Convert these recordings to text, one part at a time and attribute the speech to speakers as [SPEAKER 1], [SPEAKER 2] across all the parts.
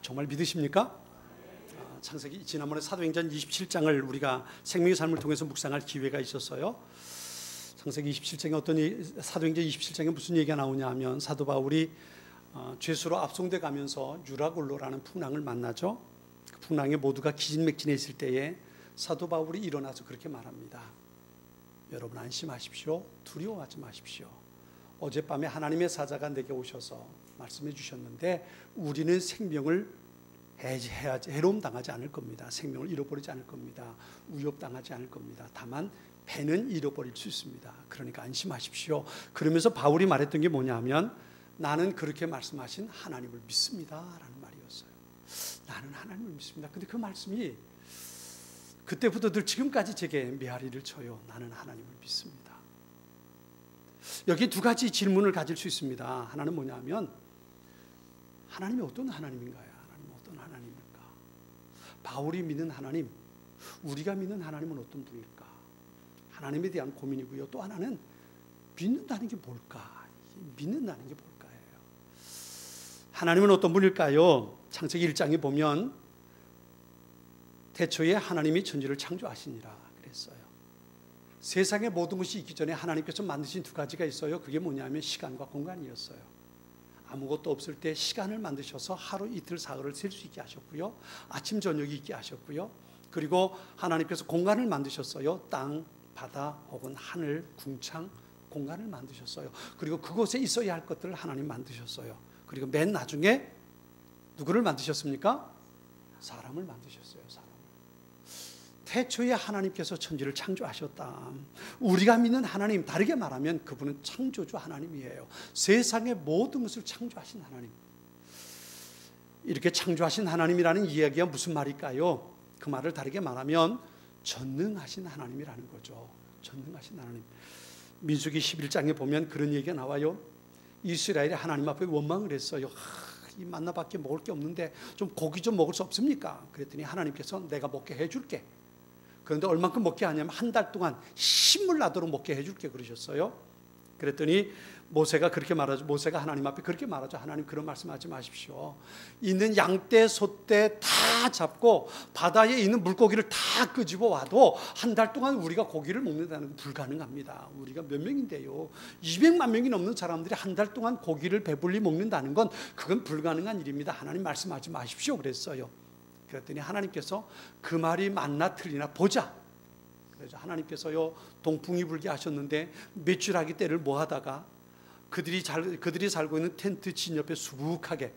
[SPEAKER 1] 정말 믿으십니까? 창세기 지난번에 사도행전 27장을 우리가 생명의 삶을 통해서 묵상할 기회가 있었어요. 창세기 27장에 사도행전 27장에 무슨 얘기가 나오냐 하면 사도 바울이 죄수로 압송돼 가면서 유라굴로라는 풍랑을 만나죠. 그 풍랑에 모두가 기진맥진해 있을 때에 사도 바울이 일어나서 그렇게 말합니다. 여러분 안심하십시오. 두려워하지 마십시오. 어젯밤에 하나님의 사자가 내게 오셔서 말씀해 주셨는데 우리는 생명을 해로움 당하지 않을 겁니다. 생명을 잃어버리지 않을 겁니다. 위협당하지 않을 겁니다. 다만 배는 잃어버릴 수 있습니다. 그러니까 안심하십시오. 그러면서 바울이 말했던 게 뭐냐면 나는 그렇게 말씀하신 하나님을 믿습니다 라는 말이었어요. 나는 하나님을 믿습니다. 근데 그 말씀이 그때부터 늘 지금까지 제게 메아리를 쳐요. 나는 하나님을 믿습니다. 여기 두 가지 질문을 가질 수 있습니다. 하나는 뭐냐면 하나님이 어떤 하나님인가요? 하나님은 어떤 하나님일까? 바울이 믿는 하나님, 우리가 믿는 하나님은 어떤 분일까? 하나님에 대한 고민이고요. 또 하나는 믿는다는 게 뭘까? 믿는다는 게 뭘까요? 하나님은 어떤 분일까요? 창세기 1장에 보면 태초에 하나님이 천지를 창조하시니라 그랬어요. 세상의 모든 것이 있기 전에 하나님께서 만드신 두 가지가 있어요. 그게 뭐냐면 시간과 공간이었어요. 아무것도 없을 때 시간을 만드셔서 하루 이틀 사흘을 셀 수 있게 하셨고요. 아침 저녁이 있게 하셨고요. 그리고 하나님께서 공간을 만드셨어요. 땅, 바다 혹은 하늘, 궁창 공간을 만드셨어요. 그리고 그곳에 있어야 할 것들을 하나님 만드셨어요. 그리고 맨 나중에 누구를 만드셨습니까? 사람을 만드셨어요. 사람을. 태초에 하나님께서 천지를 창조하셨다. 우리가 믿는 하나님, 다르게 말하면 그분은 창조주 하나님이에요. 세상의 모든 것을 창조하신 하나님. 이렇게 창조하신 하나님이라는 이야기가 무슨 말일까요? 그 말을 다르게 말하면 전능하신 하나님이라는 거죠. 전능하신 하나님. 민수기 11장에 보면 그런 얘기가 나와요. 이스라엘이 하나님 앞에 원망을 했어요. 이 만나밖에 먹을 게 없는데 좀 고기 좀 먹을 수 없습니까? 그랬더니 하나님께서 내가 먹게 해줄게. 그런데 얼만큼 먹게 하냐면 한 달 동안 힘을 나도록 먹게 해줄게 그러셨어요. 그랬더니 모세가 그렇게 말하죠. 모세가 하나님 앞에 그렇게 말하죠. 하나님 그런 말씀하지 마십시오. 있는 양떼, 소떼 다 잡고 바다에 있는 물고기를 다 끄집어 와도 한 달 동안 우리가 고기를 먹는다는 건 불가능합니다. 우리가 몇 명인데요. 200만 명이 넘는 사람들이 한 달 동안 고기를 배불리 먹는다는 건 그건 불가능한 일입니다. 하나님 말씀하지 마십시오 그랬어요. 그랬더니 하나님께서 그 말이 맞나 틀리나 보자. 그래서 하나님께서요 동풍이 불게 하셨는데 메추라기 떼를 모아다가 그들이 살고 있는 텐트 진 옆에 수북하게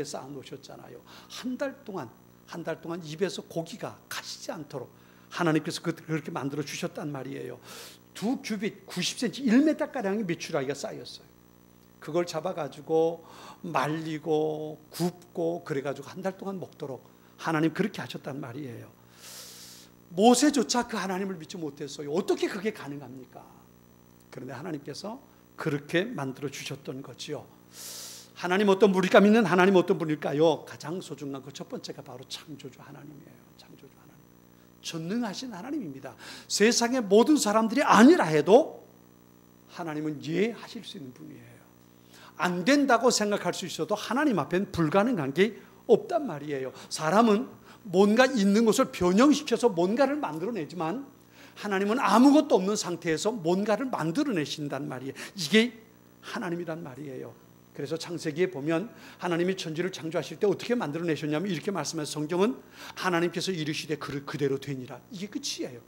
[SPEAKER 1] 쌓아 놓으셨잖아요. 한 달 동안 입에서 고기가 가시지 않도록 하나님께서 그렇게 만들어 주셨단 말이에요. 2규빗 90cm 1m 가량의 메추라기가 쌓였어요. 그걸 잡아가지고 말리고 굽고 그래가지고 한 달 동안 먹도록 하나님 그렇게 하셨단 말이에요. 모세조차 그 하나님을 믿지 못했어요. 어떻게 그게 가능합니까? 그런데 하나님께서 그렇게 만들어 주셨던 거지요. 하나님 어떤 분일까? 믿는 하나님 어떤 분일까요? 가장 소중한 그 첫 번째가 바로 창조주 하나님이에요. 창조주 하나님. 전능하신 하나님입니다. 세상의 모든 사람들이 아니라 해도 하나님은 이해하실 수 있는 분이에요. 안 된다고 생각할 수 있어도 하나님 앞엔 불가능한 게 없단 말이에요. 사람은 뭔가 있는 것을 변형시켜서 뭔가를 만들어내지만 하나님은 아무것도 없는 상태에서 뭔가를 만들어내신단 말이에요. 이게 하나님이란 말이에요. 그래서 창세기에 보면 하나님이 천지를 창조하실 때 어떻게 만들어내셨냐면 이렇게 말씀해서 성경은 하나님께서 이르시되 그대로 되니라. 이게 끝이에요.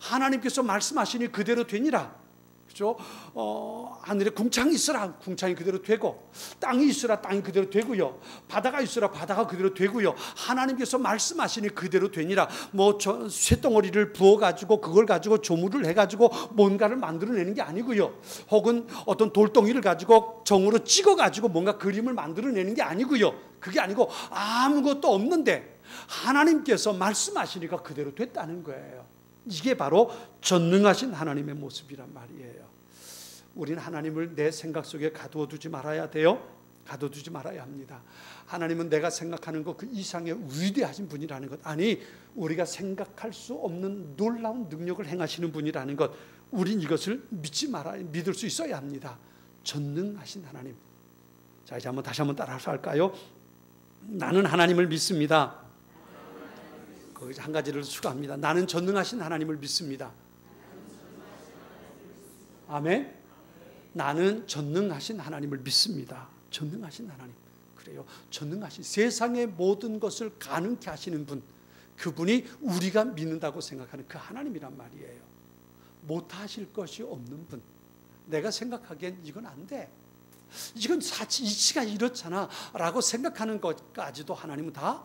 [SPEAKER 1] 하나님께서 말씀하시니 그대로 되니라. 그렇죠? 하늘에 궁창이 있으라 궁창이 그대로 되고 땅이 있으라 땅이 그대로 되고요. 바다가 있으라 바다가 그대로 되고요. 하나님께서 말씀하시니 그대로 되니라. 쇳덩어리를 부어가지고 그걸 가지고 조물을 해가지고 뭔가를 만들어내는 게 아니고요. 혹은 어떤 돌덩이를 가지고 정으로 찍어가지고 뭔가 그림을 만들어내는 게 아니고요. 그게 아니고 아무것도 없는데 하나님께서 말씀하시니까 그대로 됐다는 거예요. 이게 바로 전능하신 하나님의 모습이란 말이에요. 우리는 하나님을 내 생각 속에 가두어두지 말아야 돼요. 가둬두지 말아야 합니다. 하나님은 내가 생각하는 것 그 이상의 위대하신 분이라는 것, 아니 우리가 생각할 수 없는 놀라운 능력을 행하시는 분이라는 것, 우린 이것을 믿을 수 있어야 합니다. 전능하신 하나님. 자, 이제 다시 한번 따라서 할까요? 나는 하나님을 믿습니다. 거기서 한 가지를 추가합니다. 나는 전능하신 하나님을 믿습니다. 아멘. 나는 전능하신 하나님을 믿습니다. 전능하신 하나님. 그래요. 전능하신 세상의 모든 것을 가능케 하시는 분, 그분이 우리가 믿는다고 생각하는 그 하나님이란 말이에요. 못하실 것이 없는 분. 내가 생각하기엔 이건 안 돼, 이건 이치가 이렇잖아 라고 생각하는 것까지도 하나님은 다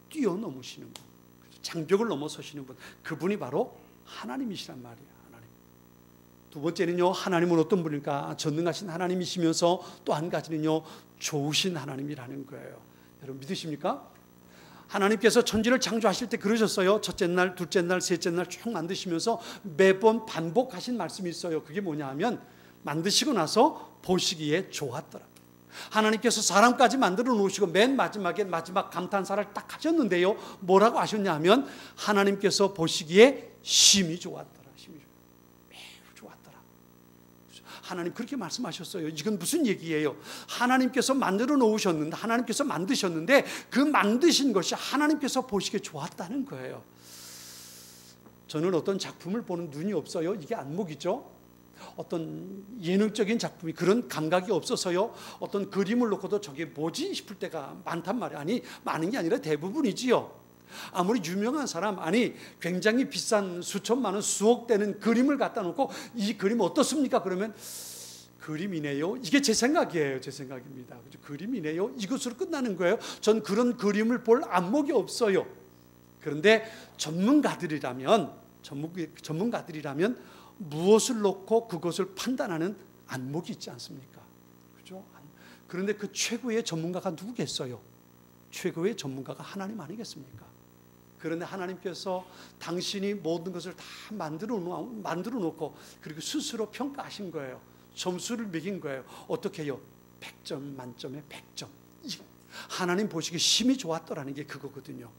[SPEAKER 1] 뛰어넘으시는 분, 장벽을 넘어서시는 분, 그분이 바로 하나님이시란 말이에요. 하나님. 두 번째는요, 하나님은 어떤 분일까? 전능하신 하나님이시면서 또 한 가지는요, 좋으신 하나님이라는 거예요. 여러분 믿으십니까? 하나님께서 천지를 창조하실 때 그러셨어요. 첫째 날, 둘째 날, 셋째 날 쭉 만드시면서 매번 반복하신 말씀이 있어요. 그게 뭐냐 하면 만드시고 나서 보시기에 좋았더라. 하나님께서 사람까지 만들어 놓으시고 맨 마지막에 마지막 감탄사를 딱 하셨는데요, 뭐라고 하셨냐 하면 하나님께서 보시기에 심히 좋았더라. 심히 매우 좋았더라. 하나님 그렇게 말씀하셨어요. 이건 무슨 얘기예요? 하나님께서 만들어 놓으셨는데, 하나님께서 만드셨는데 그 만드신 것이 하나님께서 보시기에 좋았다는 거예요. 저는 어떤 작품을 보는 눈이 없어요. 이게 안목이죠. 어떤 예능적인 작품이 그런 감각이 없어서요, 어떤 그림을 놓고도 저게 뭐지 싶을 때가 많단 말이에요. 아니, 많은 게 아니라 대부분이지요. 아무리 유명한 사람, 아니 굉장히 비싼 수천만 원, 수억 되는 그림을 갖다 놓고 이 그림 어떻습니까? 그러면 그림이네요. 이게 제 생각이에요. 제 생각입니다. 그림이네요. 이것으로 끝나는 거예요. 전 그런 그림을 볼 안목이 없어요. 그런데 전문가들이라면 무엇을 놓고 그것을 판단하는 안목이 있지 않습니까? 그죠? 그런데 그 최고의 전문가가 누구겠어요? 최고의 전문가가 하나님 아니겠습니까? 그런데 하나님께서 당신이 모든 것을 다 만들어 놓고 그리고 스스로 평가하신 거예요. 점수를 매긴 거예요. 어떻게 해요? 100점 만점에 100점. 하나님 보시기에 심히 좋았더라는 게 그거거든요.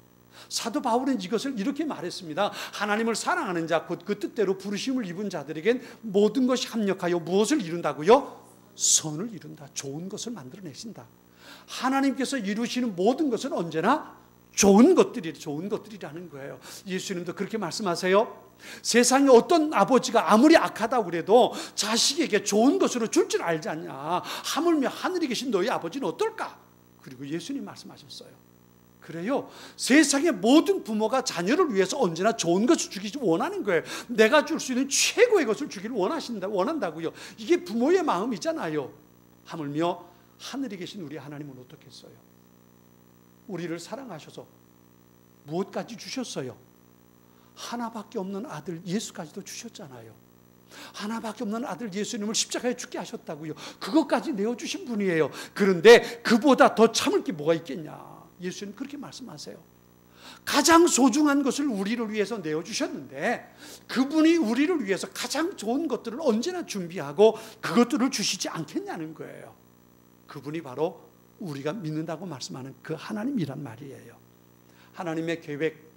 [SPEAKER 1] 사도 바울은 이것을 이렇게 말했습니다. 하나님을 사랑하는 자, 곧 그 뜻대로 부르심을 입은 자들에겐 모든 것이 합력하여 무엇을 이룬다고요? 선을 이룬다. 좋은 것을 만들어내신다. 하나님께서 이루시는 모든 것은 언제나 좋은 것들이라는 거예요. 예수님도 그렇게 말씀하세요. 세상에 어떤 아버지가 아무리 악하다고 그래도 자식에게 좋은 것으로 줄 줄 알지 않냐. 하물며 하늘에 계신 너희 아버지는 어떨까? 그리고 예수님 말씀하셨어요. 그래요. 세상의 모든 부모가 자녀를 위해서 언제나 좋은 것을 주기 원하는 거예요. 내가 줄 수 있는 최고의 것을 주기를 원한다고요. 이게 부모의 마음이잖아요. 하물며 하늘에 계신 우리 하나님은 어떻겠어요? 우리를 사랑하셔서 무엇까지 주셨어요? 하나밖에 없는 아들 예수까지도 주셨잖아요. 하나밖에 없는 아들 예수님을 십자가에 죽게 하셨다고요. 그것까지 내어주신 분이에요. 그런데 그보다 더 참을 게 뭐가 있겠냐? 예수님 그렇게 말씀하세요. 가장 소중한 것을 우리를 위해서 내어주셨는데 그분이 우리를 위해서 가장 좋은 것들을 언제나 준비하고 그것들을 주시지 않겠냐는 거예요. 그분이 바로 우리가 믿는다고 말씀하는 그 하나님이란 말이에요. 하나님의 계획,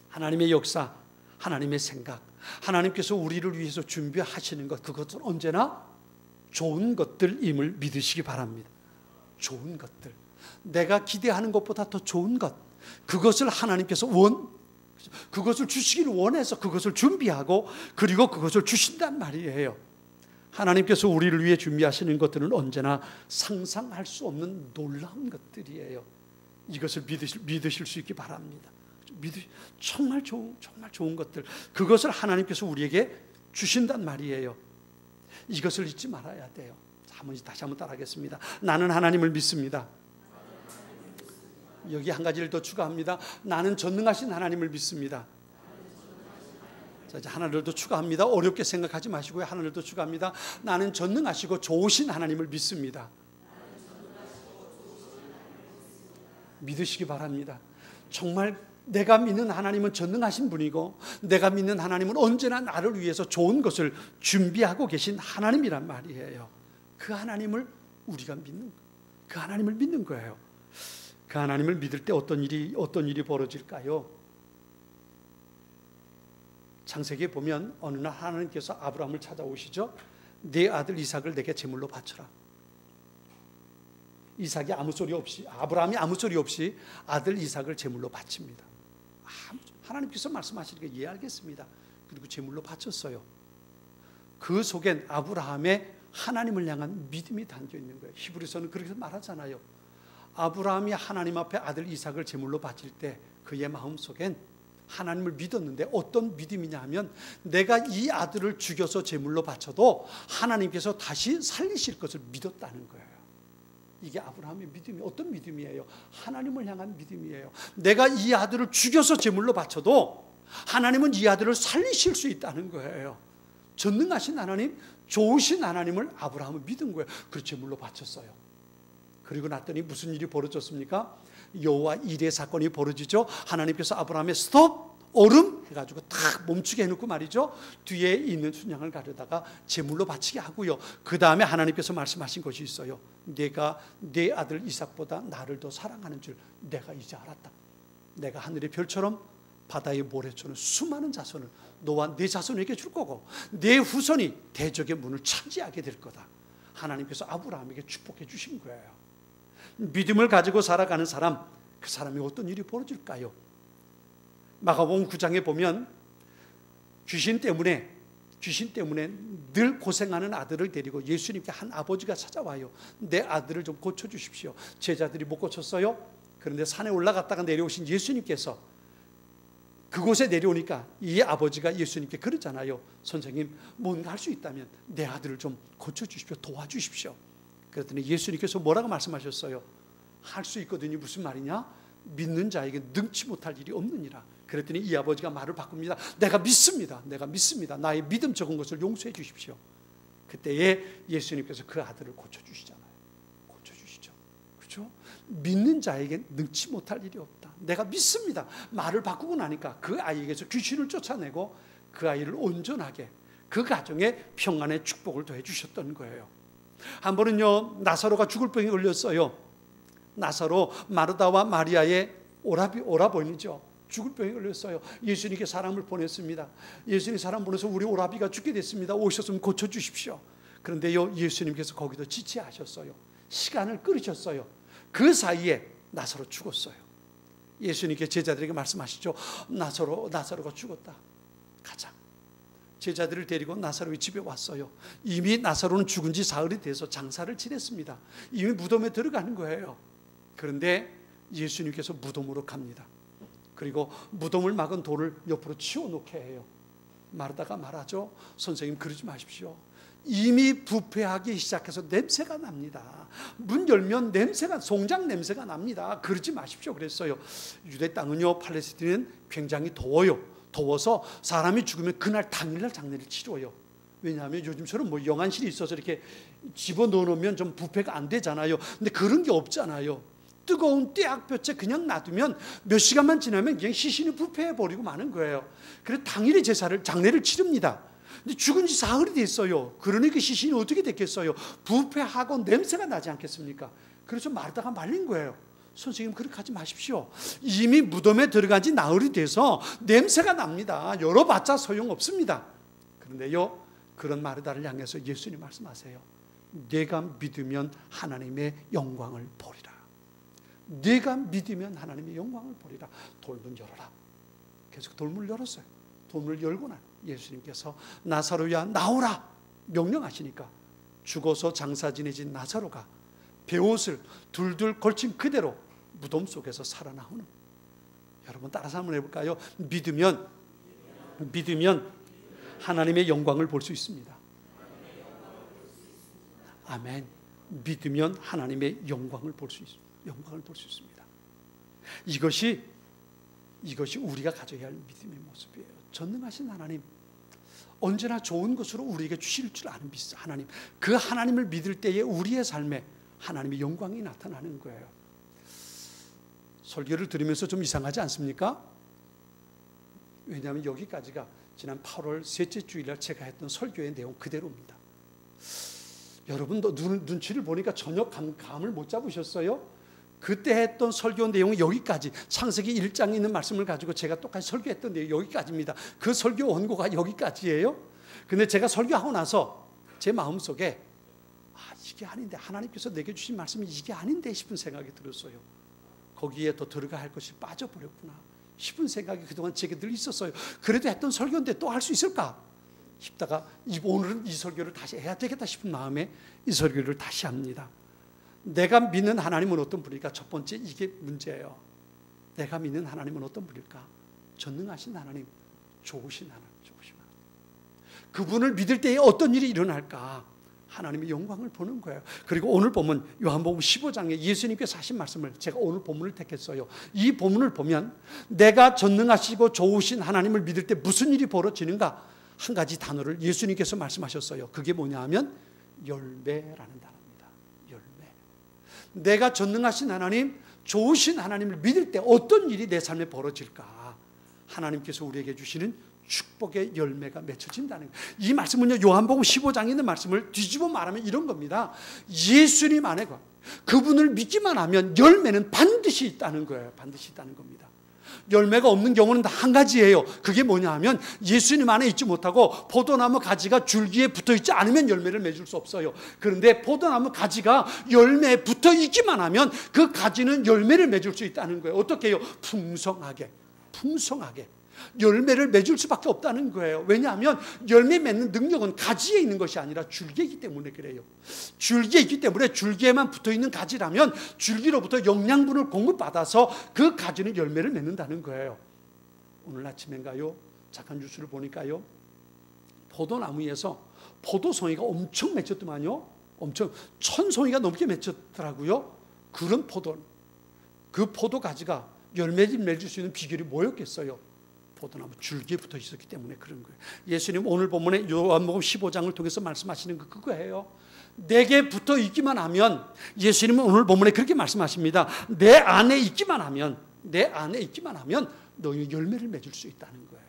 [SPEAKER 1] 하나님의 역사, 하나님의 생각, 하나님께서 우리를 위해서 준비하시는 것, 그것은 언제나 좋은 것들임을 믿으시기 바랍니다. 좋은 것들, 내가 기대하는 것보다 더 좋은 것, 그것을 하나님께서 그것을 주시기를 원해서 그것을 준비하고 그리고 그것을 주신단 말이에요. 하나님께서 우리를 위해 준비하시는 것들은 언제나 상상할 수 없는 놀라운 것들이에요. 이것을 믿으실 수 있기 바랍니다. 정말 좋은 것들, 그것을 하나님께서 우리에게 주신단 말이에요. 이것을 잊지 말아야 돼요. 다시 한번 따라하겠습니다. 나는 하나님을 믿습니다. 여기 한 가지를 더 추가합니다. 나는 전능하신 하나님을 믿습니다. 자, 이제 하나를 더 추가합니다. 어렵게 생각하지 마시고요. 하나를 더 추가합니다. 나는 전능하시고 좋으신 하나님을 믿습니다. 믿으시기 바랍니다. 정말 내가 믿는 하나님은 전능하신 분이고 내가 믿는 하나님은 언제나 나를 위해서 좋은 것을 준비하고 계신 하나님이란 말이에요. 그 하나님을 우리가 믿는, 그 하나님을 믿는 거예요. 그 하나님을 믿을 때 어떤 일이 벌어질까요? 창세기에 보면 어느 날 하나님께서 아브라함을 찾아오시죠. 네 아들 이삭을 내게 제물로 바쳐라. 이삭이 아브라함이 아무 소리 없이 아들 이삭을 제물로 바칩니다. 하나님께서 말씀하시니까 이해하겠습니다. 그리고 제물로 바쳤어요. 그 속엔 아브라함의 하나님을 향한 믿음이 담겨 있는 거예요. 히브리서는 그렇게 말하잖아요. 아브라함이 하나님 앞에 아들 이삭을 제물로 바칠 때 그의 마음속엔 하나님을 믿었는데 어떤 믿음이냐 하면 내가 이 아들을 죽여서 제물로 바쳐도 하나님께서 다시 살리실 것을 믿었다는 거예요. 이게 아브라함의 믿음이 어떤 믿음이에요? 하나님을 향한 믿음이에요. 내가 이 아들을 죽여서 제물로 바쳐도 하나님은 이 아들을 살리실 수 있다는 거예요. 전능하신 하나님, 좋으신 하나님을 아브라함은 믿은 거예요. 그래서 제물로 바쳤어요. 그리고 났더니 무슨 일이 벌어졌습니까? 여호와 일의 사건이 벌어지죠. 하나님께서 아브라함의 스톱, 얼음 해가지고 탁 멈추게 해놓고 말이죠. 뒤에 있는 순양을 가져다가 제물로 바치게 하고요. 그 다음에 하나님께서 말씀하신 것이 있어요. 내가 내 아들 이삭보다 나를 더 사랑하는 줄 내가 이제 알았다. 내가 하늘의 별처럼 바다의 모래처럼 수많은 자손을 너와 내 자손에게 줄 거고 내 후손이 대적의 문을 차지하게 될 거다. 하나님께서 아브라함에게 축복해 주신 거예요. 믿음을 가지고 살아가는 사람, 그 사람이 어떤 일이 벌어질까요? 마가복음 9장에 보면 귀신 때문에 늘 고생하는 아들을 데리고 예수님께 한 아버지가 찾아와요. 내 아들을 좀 고쳐주십시오. 제자들이 못 고쳤어요. 그런데 산에 올라갔다가 내려오신 예수님께서 그곳에 내려오니까 이 아버지가 예수님께 그러잖아요. 선생님, 뭔가 할 수 있다면 내 아들을 좀 고쳐주십시오. 도와주십시오. 그랬더니 예수님께서 뭐라고 말씀하셨어요? 할 수 있거든요. 무슨 말이냐? 믿는 자에게 능치 못할 일이 없느니라. 그랬더니 이 아버지가 말을 바꿉니다. 내가 믿습니다. 나의 믿음 적은 것을 용서해 주십시오. 그때에 예수님께서 그 아들을 고쳐주시잖아요. 고쳐주시죠. 그렇죠? 믿는 자에게 능치 못할 일이 없다. 내가 믿습니다. 말을 바꾸고 나니까 그 아이에게서 귀신을 쫓아내고 그 아이를 온전하게 그 가정에 평안의 축복을 더해 주셨던 거예요. 한 번은요, 나사로가 죽을 병에 걸렸어요. 나사로, 마르다와 마리아의 오라버니죠. 죽을 병에 걸렸어요. 예수님께 사람을 보냈습니다. 예수님 사람 보내서 우리 오라비가 죽게 됐습니다. 오셨으면 고쳐주십시오. 그런데요, 예수님께서 거기도 지체하셨어요. 시간을 끌으셨어요. 그 사이에 나사로 죽었어요. 예수님께 제자들에게 말씀하시죠. 나사로가 죽었다. 가자. 제자들을 데리고 나사로의 집에 왔어요. 이미 나사로는 죽은 지 사흘이 돼서 장사를 지냈습니다. 이미 무덤에 들어가는 거예요. 그런데 예수님께서 무덤으로 갑니다. 그리고 무덤을 막은 돌을 옆으로 치워놓게 해요. 마르다가 말하죠. 선생님, 그러지 마십시오. 이미 부패하기 시작해서 냄새가 납니다. 문 열면 송장 냄새가 납니다. 그러지 마십시오. 그랬어요. 유대 땅은요, 팔레스틴은 굉장히 더워서 사람이 죽으면 그날 당일날 장례를 치러요. 왜냐하면 요즘처럼 영안실이 있어서 이렇게 집어넣으면 좀 부패가 안 되잖아요. 근데 그런 게 없잖아요. 뜨거운 떼약볕에 그냥 놔두면 몇 시간만 지나면 그냥 시신이 부패해버리고 마는 거예요. 그래서 당일에 장례를 치릅니다. 근데 죽은 지 사흘이 됐어요. 그러니 그 시신이 어떻게 됐겠어요? 부패하고 냄새가 나지 않겠습니까? 그래서 마르다가 말린 거예요. 선생님, 그렇게 하지 마십시오. 이미 무덤에 들어간 지 나흘이 돼서 냄새가 납니다. 열어봤자 소용없습니다. 그런데요, 그런 마르다를 향해서 예수님 말씀하세요. 내가 믿으면 하나님의 영광을 보리라. 내가 믿으면 하나님의 영광을 보리라. 돌문 열어라. 계속 돌문을 열었어요. 돌문을 열고 난 예수님께서 나사로야 나오라 명령하시니까 죽어서 장사 지내진 나사로가 베옷을 둘둘 걸친 그대로 무덤 속에서 살아나오는. 여러분 따라서 한번 해볼까요? 믿으면 하나님의 영광을 볼 수 있습니다. 아멘. 믿으면 하나님의 영광을 볼 수 있습니다. 이것이 우리가 가져야 할 믿음의 모습이에요. 전능하신 하나님, 언제나 좋은 것으로 우리에게 주실 줄 아는 하나님, 그 하나님을 믿을 때에 우리의 삶에 하나님의 영광이 나타나는 거예요. 설교를 들으면서 좀 이상하지 않습니까? 왜냐하면 여기까지가 지난 8월 셋째 주일날 제가 했던 설교의 내용 그대로입니다. 여러분도 눈치를 보니까 전혀 감을 못 잡으셨어요? 그때 했던 설교 내용은 여기까지, 창세기 1장에 있는 말씀을 가지고 제가 똑같이 설교했던 내용이 여기까지입니다. 그 설교 원고가 여기까지예요. 근데 제가 설교하고 나서 제 마음속에 이게 아닌데, 하나님께서 내게 주신 말씀이 이게 아닌데 싶은 생각이 들었어요. 거기에 더 들어가 할 것이 빠져버렸구나 싶은 생각이 그동안 제게 늘 있었어요. 그래도 했던 설교인데 또 할 수 있을까 싶다가 오늘은 이 설교를 다시 해야 되겠다 싶은 마음에 이 설교를 다시 합니다. 내가 믿는 하나님은 어떤 분일까? 첫 번째, 이게 문제예요. 내가 믿는 하나님은 어떤 분일까? 전능하신 하나님, 좋으신 하나님, 좋으신 하나님. 그분을 믿을 때에 어떤 일이 일어날까? 하나님의 영광을 보는 거예요. 그리고 오늘 본문 요한복음 15장에 예수님께서 하신 말씀을 제가 오늘 본문을 택했어요. 이 본문을 보면 내가 전능하시고 좋으신 하나님을 믿을 때 무슨 일이 벌어지는가? 한 가지 단어를 예수님께서 말씀하셨어요. 그게 뭐냐 하면 열매라는 단어입니다. 열매. 내가 전능하신 하나님, 좋으신 하나님을 믿을 때 어떤 일이 내 삶에 벌어질까? 하나님께서 우리에게 주시는 축복의 열매가 맺혀진다는 거예요. 이 말씀은요, 요한복음 15장에 있는 말씀을 뒤집어 말하면 이런 겁니다. 예수님 안에 그분을 믿기만 하면 열매는 반드시 있다는 거예요. 반드시 있다는 겁니다. 열매가 없는 경우는 다 한 가지예요. 그게 뭐냐 하면 예수님 안에 있지 못하고 포도나무 가지가 줄기에 붙어 있지 않으면 열매를 맺을 수 없어요. 그런데 포도나무 가지가 열매에 붙어 있기만 하면 그 가지는 열매를 맺을 수 있다는 거예요. 어떻게 해요? 풍성하게. 열매를 맺을 수밖에 없다는 거예요. 왜냐하면 열매 맺는 능력은 가지에 있는 것이 아니라 줄기에 있기 때문에 그래요. 줄기에 있기 때문에 줄기에만 붙어있는 가지라면 줄기로부터 영양분을 공급받아서 그 가지는 열매를 맺는다는 거예요. 오늘 아침엔가요, 잠깐 뉴스를 보니까요, 포도나무에서 포도송이가 엄청 맺혔더만요. 엄청 1000송이가 넘게 맺혔더라고요. 그런 그 포도 가지가 열매를 맺을 수 있는 비결이 뭐였겠어요? 포도나무 줄기에 붙어 있었기 때문에 그런 거예요. 예수님 오늘 본문에 요한복음 15장을 통해서 말씀하시는 거 그거예요. 내게 붙어 있기만 하면, 예수님은 오늘 본문에 그렇게 말씀하십니다. 내 안에 있기만 하면 너희 열매를 맺을 수 있다는 거예요.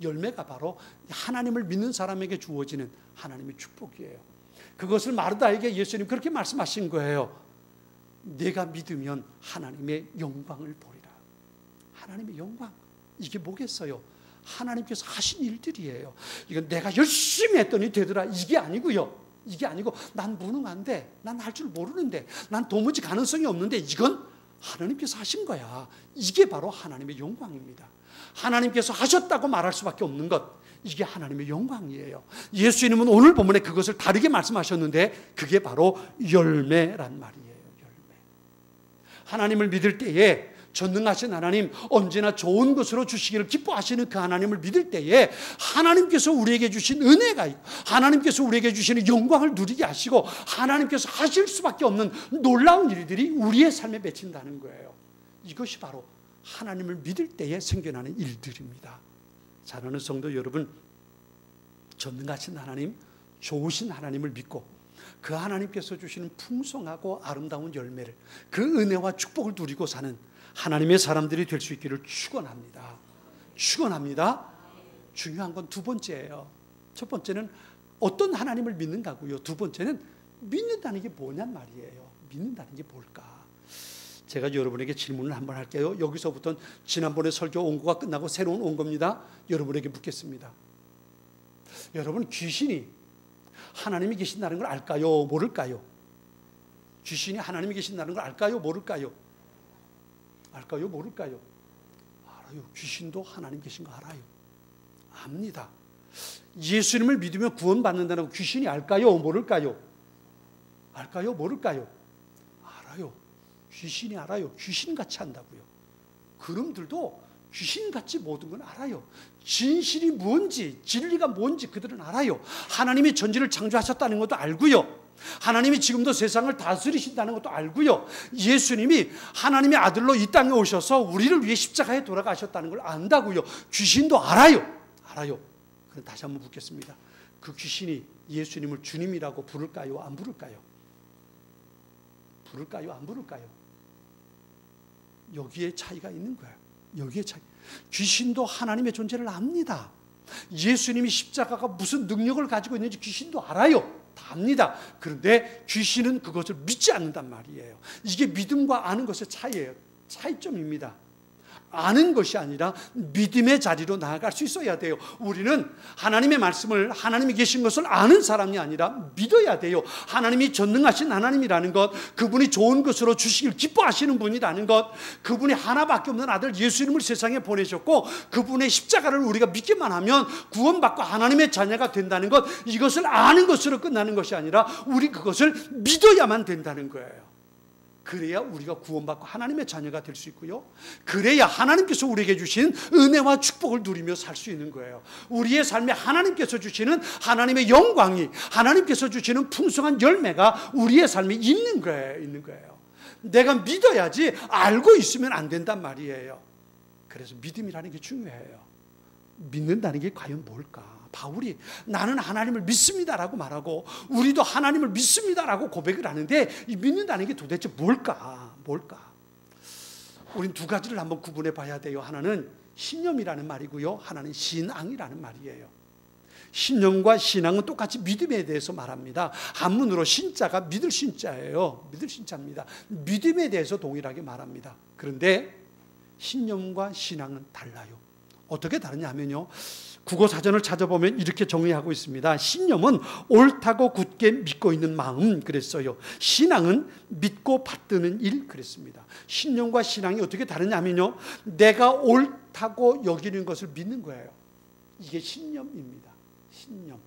[SPEAKER 1] 열매가 바로 하나님을 믿는 사람에게 주어지는 하나님의 축복이에요. 그것을 마르다에게 예수님 그렇게 말씀하신 거예요. 내가 믿으면 하나님의 영광을 보리라. 하나님의 영광. 이게 뭐겠어요? 하나님께서 하신 일들이에요. 이건 내가 열심히 했더니 되더라. 이게 아니고요. 이게 아니고 난 무능한데, 난 할 줄 모르는데, 난 도무지 가능성이 없는데, 이건 하나님께서 하신 거야. 이게 바로 하나님의 영광입니다. 하나님께서 하셨다고 말할 수밖에 없는 것, 이게 하나님의 영광이에요. 예수님은 오늘 본문에 그것을 다르게 말씀하셨는데 그게 바로 열매란 말이에요. 열매. 하나님을 믿을 때에 전능하신 하나님, 언제나 좋은 것으로 주시기를 기뻐하시는 그 하나님을 믿을 때에 하나님께서 우리에게 주신 은혜가 있고, 하나님께서 우리에게 주시는 영광을 누리게 하시고, 하나님께서 하실 수밖에 없는 놀라운 일들이 우리의 삶에 맺힌다는 거예요. 이것이 바로 하나님을 믿을 때에 생겨나는 일들입니다. 사랑하는 성도 여러분, 전능하신 하나님, 좋으신 하나님을 믿고 그 하나님께서 주시는 풍성하고 아름다운 열매를, 그 은혜와 축복을 누리고 사는 하나님의 사람들이 될 수 있기를 축원합니다. 중요한 건 두 번째예요. 첫 번째는 어떤 하나님을 믿는가고요. 두 번째는 믿는다는 게 뭐냔 말이에요. 믿는다는 게 뭘까? 제가 여러분에게 질문을 한번 할게요. 여기서부터는 지난번에 설교 온거가 끝나고 새로운 온거입니다. 여러분에게 묻겠습니다. 여러분, 귀신이 하나님이 계신다는 걸 알까요? 모를까요? 귀신이 하나님이 계신다는 걸 알까요? 모를까요? 알까요? 모를까요? 알아요. 귀신도 하나님 계신 거 알아요. 압니다. 예수님을 믿으면 구원받는다는 거 귀신이 알까요? 모를까요? 알까요? 모를까요? 알아요. 귀신이 알아요. 귀신같이 한다고요. 그놈들도 귀신같이 모든 건 알아요. 진실이 뭔지, 진리가 뭔지 그들은 알아요. 하나님이 전지를 창조하셨다는 것도 알고요. 하나님이 지금도 세상을 다스리신다는 것도 알고요. 예수님이 하나님의 아들로 이 땅에 오셔서 우리를 위해 십자가에 돌아가셨다는 걸 안다고요. 귀신도 알아요. 그럼 다시 한번 묻겠습니다. 그 귀신이 예수님을 주님이라고 부를까요? 안 부를까요? 부를까요? 안 부를까요? 여기에 차이가 있는 거예요. 여기에 차이. 귀신도 하나님의 존재를 압니다. 예수님이 십자가가 무슨 능력을 가지고 있는지 귀신도 알아요. 다 압니다. 그런데 귀신은 그것을 믿지 않는단 말이에요. 이게 믿음과 아는 것의 차이예요. 차이점입니다. 아는 것이 아니라 믿음의 자리로 나아갈 수 있어야 돼요. 우리는 하나님의 말씀을, 하나님이 계신 것을 아는 사람이 아니라 믿어야 돼요. 하나님이 전능하신 하나님이라는 것, 그분이 좋은 것으로 주시길 기뻐하시는 분이라는 것, 그분이 하나밖에 없는 아들 예수님을 세상에 보내셨고 그분의 십자가를 우리가 믿기만 하면 구원받고 하나님의 자녀가 된다는 것, 이것을 아는 것으로 끝나는 것이 아니라 우리 그것을 믿어야만 된다는 거예요. 그래야 우리가 구원받고 하나님의 자녀가 될 수 있고요. 그래야 하나님께서 우리에게 주신 은혜와 축복을 누리며 살 수 있는 거예요. 우리의 삶에 하나님께서 주시는 하나님의 영광이, 하나님께서 주시는 풍성한 열매가 우리의 삶에 있는 거예요. 내가 믿어야지 알고 있으면 안 된단 말이에요. 그래서 믿음이라는 게 중요해요. 믿는다는 게 과연 뭘까? 바울이 나는 하나님을 믿습니다라고 말하고 우리도 하나님을 믿습니다라고 고백을 하는데 이 믿는다는 게 도대체 뭘까? 우린 두 가지를 한번 구분해 봐야 돼요. 하나는 신념이라는 말이고요. 하나는 신앙이라는 말이에요. 신념과 신앙은 똑같이 믿음에 대해서 말합니다. 한문으로 신자가 믿을 신자예요. 믿을 신자입니다. 믿음에 대해서 동일하게 말합니다. 그런데 신념과 신앙은 달라요. 어떻게 다르냐 하면요, 국어사전을 찾아보면 이렇게 정의하고 있습니다. 신념은 옳다고 굳게 믿고 있는 마음 그랬어요. 신앙은 믿고 받드는 일 그랬습니다. 신념과 신앙이 어떻게 다르냐면요, 내가 옳다고 여기는 것을 믿는 거예요. 이게 신념입니다. 신념.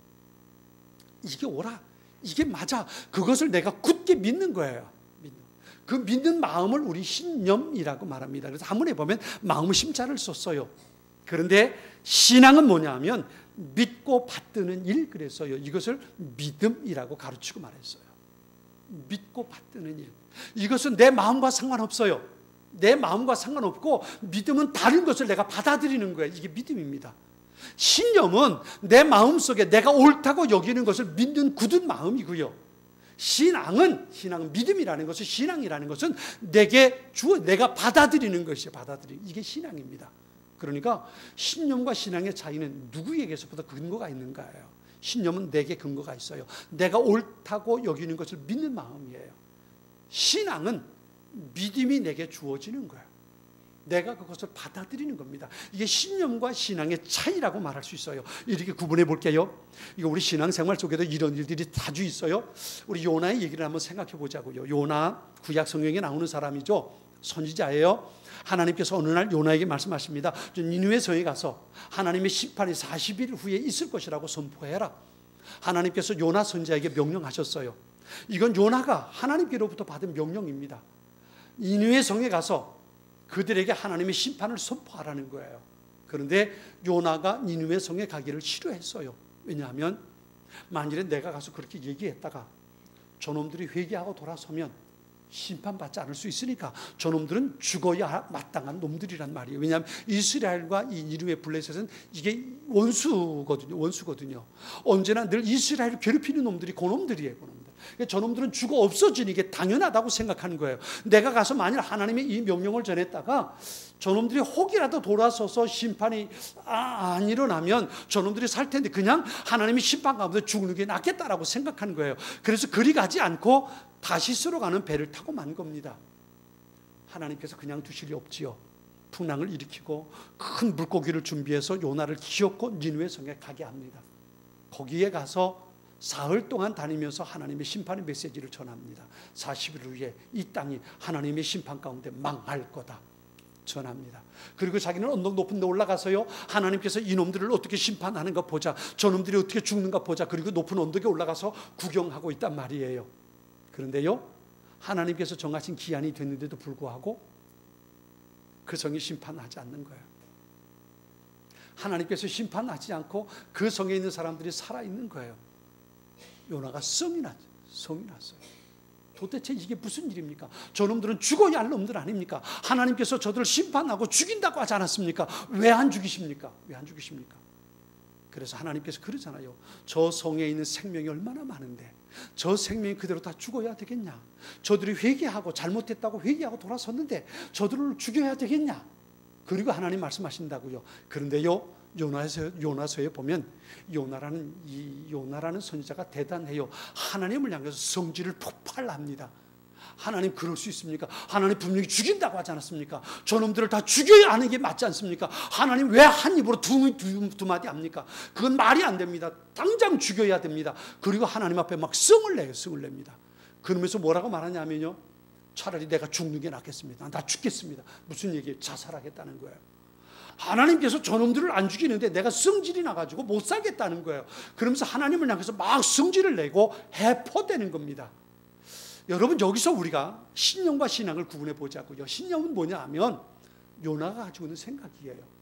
[SPEAKER 1] 이게 옳아, 이게 맞아, 그것을 내가 굳게 믿는 거예요. 그 믿는 마음을 우리 신념이라고 말합니다. 그래서 한문에 보면 마음 심자를 썼어요. 그런데 신앙은 뭐냐면 믿고 받드는 일 그랬어요. 이것을 믿음이라고 가르치고 말했어요. 믿고 받드는 일. 이것은 내 마음과 상관없어요. 내 마음과 상관없고 믿음은 다른 것을 내가 받아들이는 거예요. 이게 믿음입니다. 신념은 내 마음속에 내가 옳다고 여기는 것을 믿는 굳은 마음이고요. 신앙은 믿음이라는 것은, 신앙이라는 것은 내가 받아들이는 것이에요. 이게 신앙입니다. 그러니까 신념과 신앙의 차이는 누구에게서부터 근거가 있는가예요. 신념은 내게 근거가 있어요. 내가 옳다고 여기는 것을 믿는 마음이에요. 신앙은 믿음이 내게 주어지는 거예요. 내가 그것을 받아들이는 겁니다. 이게 신념과 신앙의 차이라고 말할 수 있어요. 이렇게 구분해 볼게요. 이거 우리 신앙생활 속에도 이런 일들이 자주 있어요. 우리 요나의 얘기를 한번 생각해 보자고요. 요나, 구약 성경에 나오는 사람이죠. 선지자예요. 하나님께서 어느 날 요나에게 말씀하십니다. 니느웨 성에 가서 하나님의 심판이 40일 후에 있을 것이라고 선포해라. 하나님께서 요나 선지자에게 명령하셨어요. 이건 요나가 하나님께로부터 받은 명령입니다. 니느웨 성에 가서 그들에게 하나님의 심판을 선포하라는 거예요. 그런데 요나가 니느웨 성에 가기를 싫어했어요. 왜냐하면 만일에 내가 가서 그렇게 얘기했다가 저놈들이 회개하고 돌아서면 심판받지 않을 수 있으니까 저놈들은 죽어야 마땅한 놈들이란 말이에요. 왜냐하면 이스라엘과 이 니느웨 블레셋은 이게 원수거든요. 언제나 늘 이스라엘을 괴롭히는 놈들이 그놈들이에요. 저놈들은 죽어 없어지는 게 당연하다고 생각하는 거예요. 내가 가서 만일 하나님의 이 명령을 전했다가 저놈들이 혹이라도 돌아서서 심판이 안 일어나면 저놈들이 살 텐데 그냥 하나님의 심판 가운데 죽는 게 낫겠다라고 생각하는 거예요. 그래서 그리 가지 않고 다시스로 가는 배를 타고 만 겁니다. 하나님께서 그냥 두실 리 없지요. 풍랑을 일으키고 큰 물고기를 준비해서 요나를 기어코 니느웨 성에 가게 합니다. 거기에 가서 사흘 동안 다니면서 하나님의 심판의 메시지를 전합니다. 40일 후에 이 땅이 하나님의 심판 가운데 망할 거다 전합니다. 그리고 자기는 언덕 높은 데 올라가서요, 하나님께서 이놈들을 어떻게 심판하는가 보자, 저놈들이 어떻게 죽는가 보자. 그리고 높은 언덕에 올라가서 구경하고 있단 말이에요. 그런데요, 하나님께서 정하신 기한이 됐는데도 불구하고 그 성이 심판하지 않는 거예요. 하나님께서 심판하지 않고 그 성에 있는 사람들이 살아있는 거예요. 요나가 성이 났어요. 도대체 이게 무슨 일입니까? 저놈들은 죽어야 할 놈들 아닙니까? 하나님께서 저들을 심판하고 죽인다고 하지 않았습니까? 왜 안 죽이십니까? 그래서 하나님께서 그러잖아요. 저 성에 있는 생명이 얼마나 많은데 저 생명이 그대로 다 죽어야 되겠냐? 저들이 회개하고 잘못했다고 회개하고 돌아섰는데 저들을 죽여야 되겠냐? 그리고 하나님 말씀하신다고요. 그런데요, 요나서에 보면 요나라는 선지자가 대단해요. 하나님을 향해서 성질을 폭발합니다. 하나님 그럴 수 있습니까? 하나님 분명히 죽인다고 하지 않았습니까? 저놈들을 다 죽여야 하는 게 맞지 않습니까? 하나님 왜 한 입으로 두 마디 합니까? 그건 말이 안 됩니다. 당장 죽여야 됩니다. 그리고 하나님 앞에 막 성을 내요. 성을 냅니다. 그러면서 뭐라고 말하냐면요, 차라리 내가 죽는 게 낫겠습니다. 나 죽겠습니다. 무슨 얘기예요? 자살하겠다는 거예요. 하나님께서 저놈들을 안 죽이는데 내가 성질이 나가지고 못 살겠다는 거예요. 그러면서 하나님을 향해서 막 성질을 내고 해포되는 겁니다. 여러분, 여기서 우리가 신념과 신앙을 구분해 보자고요. 신념은 뭐냐 하면 요나가 가지고 있는 생각이에요.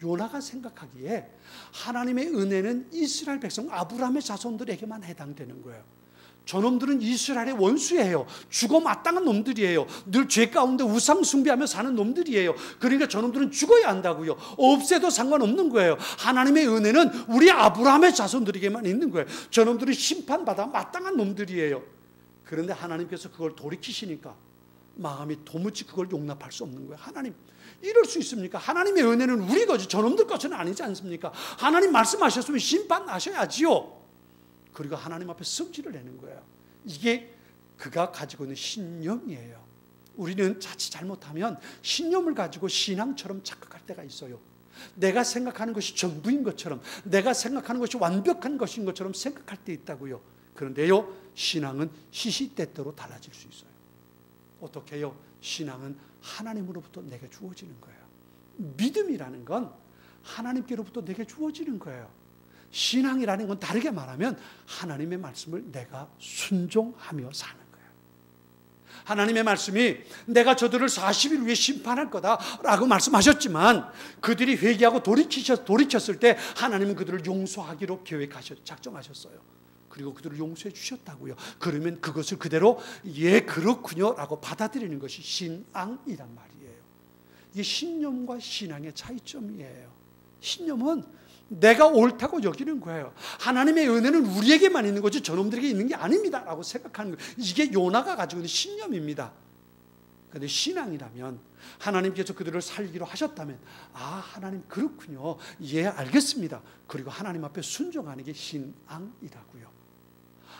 [SPEAKER 1] 요나가 생각하기에 하나님의 은혜는 이스라엘 백성 아브라함의 자손들에게만 해당되는 거예요. 저놈들은 이스라엘의 원수예요. 죽어 마땅한 놈들이에요. 늘 죄 가운데 우상 숭배하며 사는 놈들이에요. 그러니까 저놈들은 죽어야 한다고요. 없애도 상관없는 거예요. 하나님의 은혜는 우리 아브라함의 자손들에게만 있는 거예요. 저놈들은 심판받아 마땅한 놈들이에요. 그런데 하나님께서 그걸 돌이키시니까 마음이 도무지 그걸 용납할 수 없는 거예요. 하나님, 이럴 수 있습니까? 하나님의 은혜는 우리 거지 저놈들 것은 아니지 않습니까? 하나님 말씀하셨으면 심판하셔야지요. 그리고 하나님 앞에 성질을 내는 거예요. 이게 그가 가지고 있는 신념이에요. 우리는 자칫 잘못하면 신념을 가지고 신앙처럼 착각할 때가 있어요. 내가 생각하는 것이 전부인 것처럼, 내가 생각하는 것이 완벽한 것인 것처럼 생각할 때 있다고요. 그런데요, 신앙은 시시때때로 달라질 수 있어요. 어떻게 해요? 신앙은 하나님으로부터 내게 주어지는 거예요. 믿음이라는 건 하나님께로부터 내게 주어지는 거예요. 신앙이라는 건 다르게 말하면 하나님의 말씀을 내가 순종하며 사는 거예요. 하나님의 말씀이 내가 저들을 40일 후에 심판할 거다라고 말씀하셨지만 그들이 회개하고 돌이켰을 때 하나님은 그들을 용서하기로 작정하셨어요. 그리고 그들을 용서해 주셨다고요. 그러면 그것을 그대로 예 그렇군요 라고 받아들이는 것이 신앙이란 말이에요. 이게 신념과 신앙의 차이점이에요. 신념은 내가 옳다고 여기는 거예요. 하나님의 은혜는 우리에게만 있는 거지 저놈들에게 있는 게 아닙니다 라고 생각하는 거예요. 이게 요나가 가지고 있는 신념입니다. 그런데 신앙이라면 하나님께서 그들을 살기로 하셨다면 아 하나님 그렇군요. 예 알겠습니다. 그리고 하나님 앞에 순종하는 게 신앙이라고요.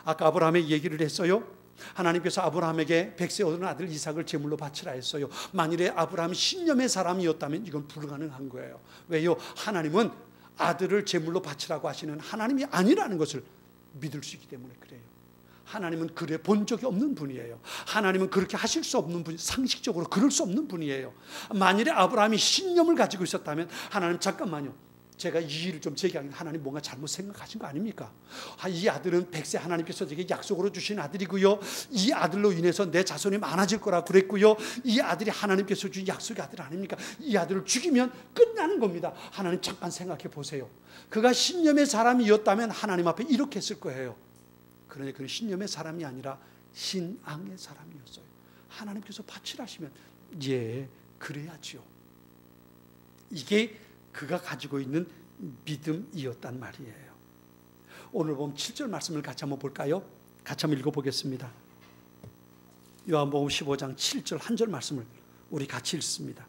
[SPEAKER 1] 아까 아브라함의 얘기를 했어요. 하나님께서 아브라함에게 100세 얻은 아들 이삭을 제물로 바치라 했어요. 만일에 아브라함이 신념의 사람이었다면 이건 불가능한 거예요. 왜요? 하나님은 아들을 제물로 바치라고 하시는 하나님이 아니라는 것을 믿을 수 있기 때문에 그래요. 하나님은 그래 본 적이 없는 분이에요. 하나님은 그렇게 하실 수 없는 분, 상식적으로 그럴 수 없는 분이에요. 만일에 아브라함이 신념을 가지고 있었다면 하나님 잠깐만요. 제가 이 일을 좀 제기하는 하나님 뭔가 잘못 생각하신 거 아닙니까? 이 아들은 100세 하나님께서 제게 약속으로 주신 아들이고요. 이 아들로 인해서 내 자손이 많아질 거라 그랬고요. 이 아들이 하나님께서 주신 약속의 아들 아닙니까? 이 아들을 죽이면 끝나는 겁니다. 하나님 잠깐 생각해 보세요. 그가 신념의 사람이었다면 하나님 앞에 이렇게 했을 거예요. 그런데 그는 신념의 사람이 아니라 신앙의 사람이었어요. 하나님께서 바치라시면 예 그래야지요. 이게 그가 가지고 있는 믿음이었단 말이에요. 오늘 보면 7절 말씀을 같이 한번 볼까요? 같이 한번 읽어보겠습니다. 요한복음 15장 7절 한 절 말씀을 우리 같이 읽습니다.